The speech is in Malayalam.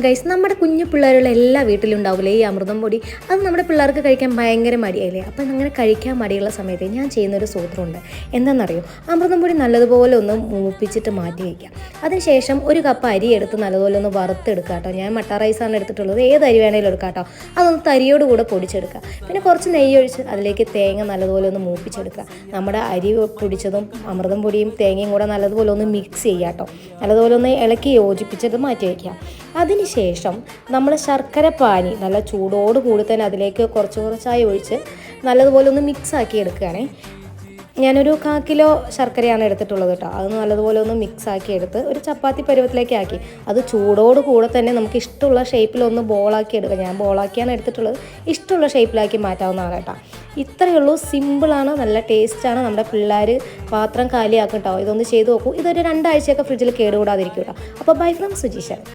ഗൈസ്, നമ്മുടെ കുഞ്ഞു പിള്ളേരുള്ള എല്ലാ വീട്ടിലും ഉണ്ടാവില്ലേ ഈ അമൃതം പൊടി. അത് നമ്മുടെ പിള്ളേർക്ക് കഴിക്കാൻ ഭയങ്കര മടിയായില്ലേ. അപ്പം അങ്ങനെ കഴിക്കാൻ മടിയുള്ള സമയത്ത് ഞാൻ ചെയ്യുന്നൊരു സൂത്രമുണ്ട്. എന്താണെന്നറിയോ? അമൃതം പൊടി നല്ലതുപോലെ ഒന്ന് മൂപ്പിച്ചിട്ട് മാറ്റി വയ്ക്കാം. അതിനുശേഷം ഒരു കപ്പ് അരി എടുത്ത് നല്ലതുപോലെ ഒന്ന് വറുത്തെടുക്കുക കേട്ടോ. ഞാൻ മട്ട റൈസാണ് എടുത്തിട്ടുള്ളത്, ഏത് അരി വേണമെങ്കിലും എടുക്കാം കേട്ടോ. അതൊന്ന് തരിയോട് കൂടെ പൊടിച്ചെടുക്കുക. പിന്നെ കുറച്ച് നെയ്യ് ഒഴിച്ച് അതിലേക്ക് തേങ്ങ നല്ലതുപോലെ ഒന്ന് മൂപ്പിച്ചെടുക്കുക. നമ്മുടെ അരി പൊടിച്ചതും അമൃതം പൊടിയും തേങ്ങയും കൂടെ നല്ലതുപോലെ ഒന്ന് മിക്സ് ചെയ്യുക കേട്ടോ. നല്ലതുപോലെ ഒന്ന് ഇളക്കി യോജിപ്പിച്ചിട്ട് മാറ്റി വയ്ക്കുക. അതിനുശേഷം നമ്മൾ ശർക്കര പാനി നല്ല ചൂടോട് കൂടി തന്നെ അതിലേക്ക് കുറച്ചായി ഒഴിച്ച് നല്ലതുപോലെ ഒന്ന് മിക്സ് ആക്കി എടുക്കുകയാണേ. ഞാനൊരു 1/4 കിലോ ശർക്കരയാണ് എടുത്തിട്ടുള്ളത് കേട്ടോ. അത് നല്ലതുപോലെ ഒന്ന് മിക്സ് ആക്കി എടുത്ത് ഒരു ചപ്പാത്തി പരുവത്തിലേക്ക് ആക്കി അത് ചൂടോട് കൂടെ തന്നെ നമുക്ക് ഇഷ്ടമുള്ള ഷേപ്പിലൊന്ന് ബോളാക്കി എടുക്കുക. ഞാൻ ബോളാക്കിയാണ് എടുത്തിട്ടുള്ളത്, ഇഷ്ടമുള്ള ഷേപ്പിലാക്കി മാറ്റാവുന്നതാണ് കേട്ടോ. ഇത്രയേ ഉള്ളൂ, സിമ്പിളാണ്, നല്ല ടേസ്റ്റാണ്. നമ്മുടെ പിള്ളേർ പാത്രം കാലിയാക്കും കേട്ടോ. ഇതൊന്ന് ചെയ്ത് നോക്കൂ. ഇതൊരു 2 ആഴ്ചയൊക്കെ ഫ്രിഡ്ജിൽ കേടുകൂടാതിരിക്കും കേട്ടോ. അപ്പോൾ ബൈ ഫ്രം സുജീഷ.